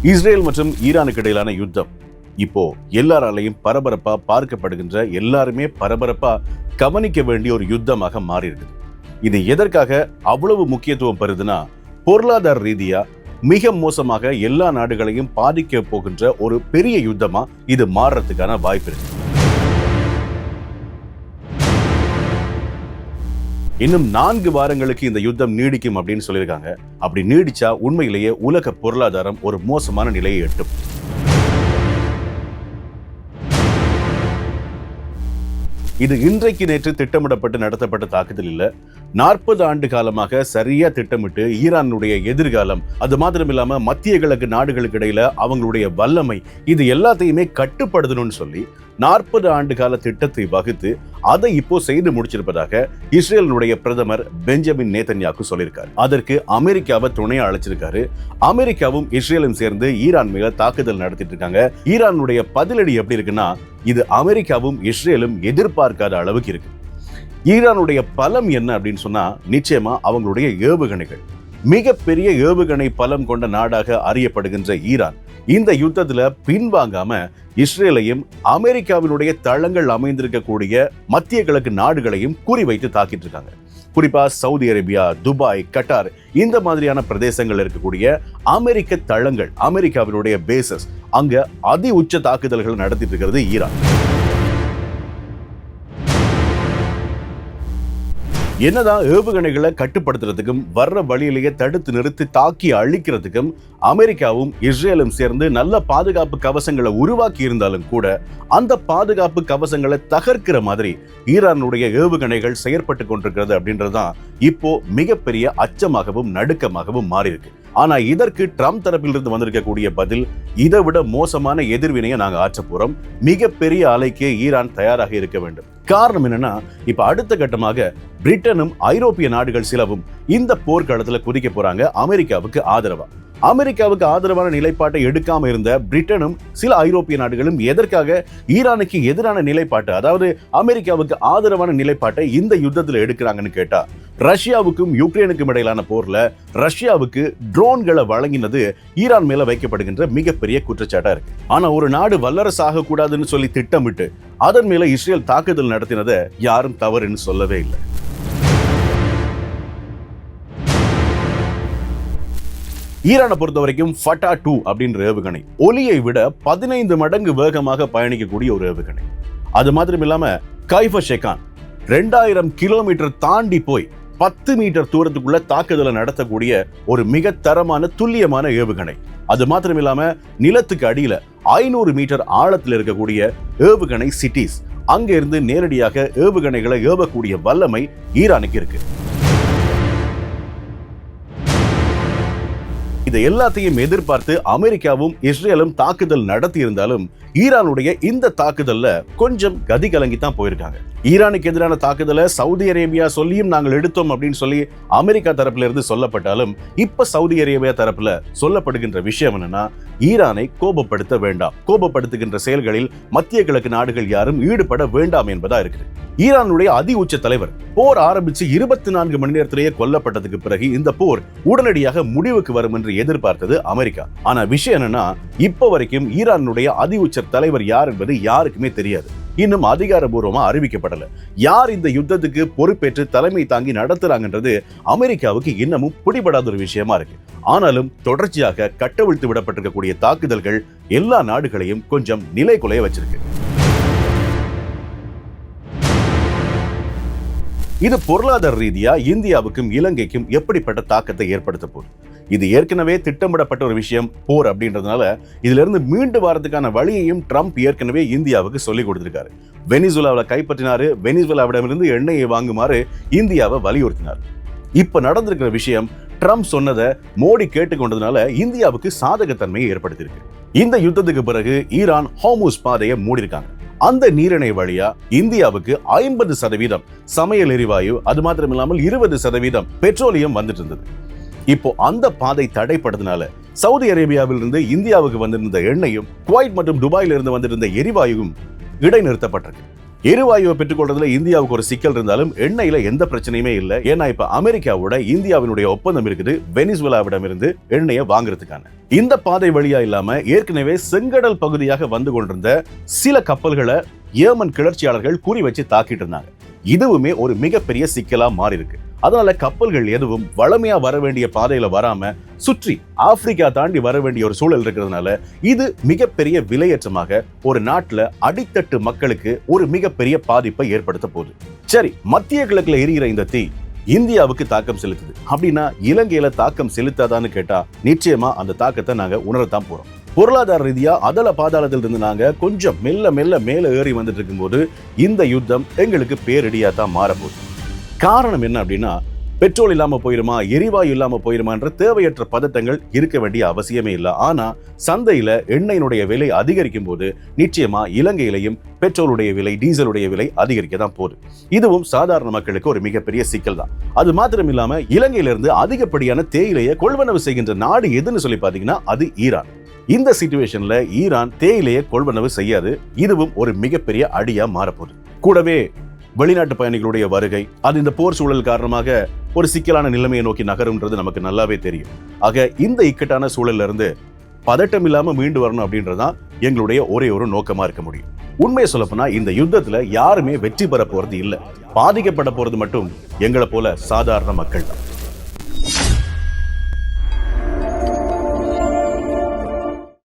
Israel மற்றும் ஈரானுக்கு இடையிலான யுத்தம் இப்போ எல்லாராலையும் பரபரப்பா பார்க்கப்படுகின்ற, எல்லாருமே பரபரப்பா கவனிக்க வேண்டிய ஒரு யுத்தமாக மாறி இருக்குது. இது எதற்காக அவ்வளவு முக்கியத்துவம் பெறுதுன்னா, பொருளாதார ரீதியா மிக மோசமாக எல்லா நாடுகளையும் பாதிக்க போகின்ற ஒரு பெரிய யுத்தமா இது மாறுறதுக்கான வாய்ப்பு இருக்கு. இன்னும் 4 வாரங்களுக்கு இந்த யுத்தம் நீடிக்கும் அப்படின்னு சொல்லியிருக்காங்க. அப்படி நீடிச்சா உண்மையிலேயே உலக பொருளாதாரம் ஒரு மோசமான நிலையை எட்டும். இது இன்றைக்கு நேற்று திட்டமிடப்பட்டு நடத்தப்பட்ட தாக்குதல் இல்ல. 40 ஆண்டு காலமாக சரியா திட்டமிட்டு ஈரானுடைய எதிர்காலம், அது மாத்திரம் இல்லாம மத்திய கிழக்கு நாடுகளுக்கு இடையில அவங்களுடைய வல்லமை, இது எல்லாத்தையுமே கட்டுப்படுத்தணும்னு சொல்லி 40 ஆண்டு கால திட்டத்தை வகுத்து அதை இப்போ செய்து முடிச்சிருப்பதாக இஸ்ரேலினுடைய பிரதமர் பெஞ்சமின் நேதன்யாகு சொல்லியிருக்காரு. அதற்கு அமெரிக்காவை துணையா அழைச்சிருக்காரு. அமெரிக்காவும் இஸ்ரேலும் சேர்ந்து ஈரான் மேல தாக்குதல் நடத்திட்டு இருக்காங்க. ஈரானுடைய பதிலடி எப்படி இருக்குன்னா, இது அமெரிக்காவும் இஸ்ரேலும் எதிர்பார்க்காத அளவுக்கு இருக்கு. ஈரானுடைய பலம் என்ன அப்படின்னு சொன்னா, நிச்சயமா அவங்களுடைய ஏவுகணைகள். மிகப்பெரிய ஏவுகணை பலம் கொண்ட நாடாக அறியப்படுகின்ற ஈரான் இந்த யுத்தத்துல பின்வாங்காம இஸ்ரேலையும் அமெரிக்காவினுடைய தளங்கள் அமைந்திருக்கக்கூடிய மத்திய கிழக்கு நாடுகளையும் குறிவைத்து தாக்கிட்டு இருக்காங்க. குறிப்பா சவுதி அரேபியா, துபாய், கட்டார், இந்த மாதிரியான பிரதேசங்கள் இருக்கக்கூடிய அமெரிக்க தளங்கள், அமெரிக்காவினுடைய பேசஸ், அங்க அதி உச்ச தாக்குதல்கள் நடத்திட்டு இருக்கிறது ஈரான். என்னதான் ஏவுகணைகளை கட்டுப்படுத்துறதுக்கும் வர்ற வழியிலேயே தடுத்து நிறுத்தி தாக்கி அழிக்கிறதுக்கும் அமெரிக்காவும் இஸ்ரேலும் சேர்ந்து நல்ல பாதுகாப்பு கவசங்களை உருவாக்கி இருந்தாலும் கூட, அந்த பாதுகாப்பு கவசங்களை தகர்க்கிற மாதிரி ஈரானுடைய ஏவுகணைகள் செயற்பட்டு கொண்டிருக்கிறது அப்படின்றதுதான் இப்போ மிகப்பெரிய அச்சமாகவும் நடுக்கமாகவும் மாறி இருக்கு. ஆனா இதற்கு ட்ரம்ப் தரப்பிலிருந்து வந்திருக்கக்கூடிய பதில், இதை விட மோசமான எதிர்வினையை நாங்க ஆற்ற போறோம், மிகப்பெரிய அலைக்கே ஈரான் தயாராக இருக்க வேண்டும். காரணம் என்னன்னா, இப்ப அடுத்த கட்டமாக பிரிட்டனும் ஐரோப்பிய நாடுகள் சிலவும் இந்த போர்க்களத்துல குதிக்க போறாங்க அமெரிக்காவுக்கு ஆதரவா. அமெரிக்காவுக்கு ஆதரவான நிலைப்பாட்டை எடுக்காம இருந்த பிரிட்டனும் சில ஐரோப்பிய நாடுகளும் எதற்காக ஈரானுக்கு எதிரான நிலைப்பாட்டை, அதாவது அமெரிக்காவுக்கு ஆதரவான நிலைப்பாட்டை இந்த யுத்தத்தில் எடுக்கிறாங்கன்னு கேட்டா, ரஷ்யாவுக்கும் யுக்ரைனுக்கும் இடையிலான போர்ல ரஷ்யாவுக்கு ட்ரோன்களை வழங்கினது ஈரான் மேல வைக்கப்படுகின்ற மிகப்பெரிய குற்றச்சாட்டா இருக்கு. ஆனா ஒரு நாடு வல்லரசு ஆக கூடாதுன்னு சொல்லி திட்டமிட்டு அதன் மேல இஸ்ரேல் தாக்குதல் நடத்தினதை யாரும் தவறுன்னு சொல்லவே இல்லை. ஈரானை பொறுத்த வரைக்கும் ஃபட்டா 2 அப்படின்ற ஏவுகணை ஒலியை விட 15 மடங்கு வேகமாக பயணிக்கக்கூடிய ஒரு ஏவுகணை. அது மாத்திரம் இல்லாம கைஃபர் ஷெகான் 2000 கிலோமீட்டர் தாண்டி போய் 10 மீட்டர் தூரத்துக்குள்ள தாக்குதலை நடத்தக்கூடிய ஒரு மிக தரமான துல்லியமான ஏவுகணை. அது மாத்திரம் இல்லாம நிலத்துக்கு அடியில 500 மீட்டர் ஆழத்தில் இருக்கக்கூடிய ஏவுகணை சிட்டிஸ், அங்க இருந்து நேரடியாக ஏவுகணைகளை ஏவக்கூடிய வல்லமை ஈரானுக்கு இருக்கு. இதை எல்லாத்தையும் எதிர்பார்த்து அமெரிக்காவும் இஸ்ரேலும் தாக்குதல் நடத்தி இருந்தாலும் ஈரானுடைய இந்த தாக்குதல்ல கொஞ்சம் கதி கலங்கித்தான் போயிருக்காங்க. ஈரானுக்கு எதிரான தாக்குதலை சவுதி அரேபியா சொல்லியும் நாங்கள் எடுத்தோம் அப்படின்னு சொல்லி அமெரிக்கா தரப்புல இருந்து சொல்லப்பட்டாலும், இப்ப சவுதி அரேபியா தரப்புல சொல்லப்படுகின்ற விஷயம் என்னன்னா, ஈரானை கோபப்படுத்த வேண்டாம், கோபப்படுத்துகின்ற செயல்களில் மத்திய கிழக்கு நாடுகள் யாரும் ஈடுபட வேண்டாம் என்பதா இருக்குது. ஈரானுடைய அதி உச்ச தலைவர் போர் ஆரம்பிச்சு 24 மணி நேரத்திலேயே கொல்லப்பட்டதுக்கு பிறகு இந்த போர் உடனடியாக முடிவுக்கு வரும் என்று எதிர்பார்த்தது அமெரிக்கா. ஆனா விஷயம் என்னன்னா, இப்ப வரைக்கும் ஈரானுடைய அதி உச்ச தலைவர் யார் என்பது யாருக்குமே தெரியாது. இன்னும் அதிகாரபூர்வமா அறிவிக்கப்படல. யார் இந்த யுத்தத்துக்கு பொறுப்பேற்று தலைமை தாங்கி நடத்துறாங்கன்றது அமெரிக்காவுக்கு இன்னமும் பிடிபடாத ஒரு விஷயமா இருக்கு. ஆனாலும் தொடர்ச்சியாக கட்டவிழ்த்து விடப்பட்டிருக்கக்கூடிய தாக்குதல்கள் எல்லா நாடுகளையும் கொஞ்சம் நிலை குலைய வச்சிருக்கு. இது பொருளாதார ரீதியா இந்தியாவுக்கும் இலங்கைக்கும் எப்படிப்பட்ட தாக்கத்தை ஏற்படுத்த போகுது? இது ஏற்கனவே திட்டமிடப்பட்ட ஒரு விஷயம், போர் அப்படின்றதுனால இதுல இருந்து மீண்டு வரதுக்கான வழியையும் ட்ரம்ப் ஏற்கனவே இந்தியாவுக்கு சொல்லி கொடுத்திருக்காரு. வெனிசுலாவை கைப்பற்றினாரு, வெனிசுலாவிடமிருந்து எண்ணெயை வாங்குமாறு இந்தியாவை வலியுறுத்தினார். இப்ப நடந்திருக்கிற விஷயம், ட்ரம்ப் சொன்னதை மோடி கேட்டுக்கொண்டதுனால இந்தியாவுக்கு சாதகத்தன்மையை ஏற்படுத்தியிருக்கு. இந்த யுத்தத்துக்கு பிறகு ஈரான் ஹோர்முஸ் பாதையை மூடிருக்காங்க. அந்த நீரிணை வழியா இந்தியாவுக்கு 50% சமையல் எரிவாயு, அது மாத்திரம் இல்லாமல் 20% பெட்ரோலியம் வந்துட்டு இருந்தது. இப்போ அந்த பாதை தடைப்படுறதுனால சவுதி அரேபியாவில் இருந்து இந்தியாவுக்கு வந்திருந்த எண்ணெயும், குவைத் மற்றும் துபாயில இருந்து வந்திருந்த எரிவாயுவும் இடைநிறுத்தப்பட்டிருக்கு. எரிவாயுவை பெற்றுக்கொள்றதுல இந்தியாவுக்கு ஒரு சிக்கல் இருந்தாலும் எண்ணெயில எந்த பிரச்சனையுமே இல்லை. ஏன்னா இப்ப அமெரிக்காவோட இந்தியாவினுடைய ஒப்பந்தம் இருக்குது வெனிசுவேலாவிடம் இருந்து எண்ணெயை வாங்குறதுக்கான. இந்த பாதை வழியா இல்லாம ஏற்கனவே செங்கடல் பகுதியாக வந்து கொண்டிருந்த சில கப்பல்களை ஏமன் கிளர்ச்சியாளர்கள் குறி வச்சு தாக்கிட்டு இருந்தாங்க. இதுவுமே ஒரு மிகப்பெரிய சிக்கலா மாறி இருக்கு. அதனால கப்பல்கள் எதுவும் வளமையா வர வேண்டிய பாதையில வராம சுற்றி ஆப்பிரிக்கா தாண்டி வர வேண்டிய ஒரு சூழல் இருக்கிறதுனால இது மிகப்பெரிய விலையேற்றமாக ஒரு நாட்டுல அடித்தட்டு மக்களுக்கு ஒரு மிகப்பெரிய பாதிப்பை ஏற்படுத்த போகுது. சரி, மத்திய கிழக்குல எரிகிற இந்த தீ இந்தியாவுக்கு தாக்கம் செலுத்துது அப்படின்னா இலங்கையில தாக்கம் செலுத்தாதான்னு கேட்டா நிச்சயமா அந்த தாக்கத்தை நாங்க உணரத்தான் போறோம். பொருளாதார ரீதியா அதல பாதாளத்தில் இருந்து நாங்க கொஞ்சம் மெல்ல மெல்ல மேல ஏறி வந்துட்டு இருக்கும்போது இந்த யுத்தம் எங்களுக்கு பேரிடியா தான் மாறப்போகுது. காரணம் என்ன அப்படின்னா, பெட்ரோல் இல்லாம போயிருமா, எரிவாயு இல்லாம போயிருமான்ற தேவையற்ற பதட்டங்கள் இருக்க வேண்டிய அவசியமே இல்லை. ஆனா சந்தையில எண்ணெயினுடைய விலை அதிகரிக்கும் போது நிச்சயமா இலங்கையிலையும் பெட்ரோலுடைய விலை, டீசலுடைய விலை அதிகரிக்க தான் போகுது. இதுவும் சாதாரண மக்களுக்கு ஒரு மிகப்பெரிய சிக்கல் தான். அது மாத்திரம் இல்லாம இலங்கையிலிருந்து அதிகப்படியான தேயிலையை கொள்வனவு செய்கின்ற நாடு எதுன்னு சொல்லி பாத்தீங்கன்னா அது ஈரான். இந்த சிச்சுவேஷன்ல ஈரான் தேயிலையை கொள்வனவு செய்யாது. இதுவும் ஒரு மிகப்பெரிய அடியா மாறப்போகுது. கூடவே வெளிநாட்டு பயணிகளுடைய வருகை அது இந்த போர் சூழல் காரணமாக ஒரு சிக்கலான நிலைமையை நோக்கி நகரும்ன்றது நமக்கு நல்லாவே தெரியும். ஆக இந்த இக்கட்டான சூழல்ல இருந்து பதட்டம் இல்லாம மீண்டு வரணும் அப்படின்றதுதான் எங்களுடைய ஒரே ஒரு நோக்கமா இருக்க முடியும். உண்மையை சொல்லப்போனா இந்த யுத்தத்துல யாருமே வெற்றி பெற போறது இல்லை. பாதிக்கப்பட போறது மட்டும் எங்களை போல சாதாரண மக்கள் தான்.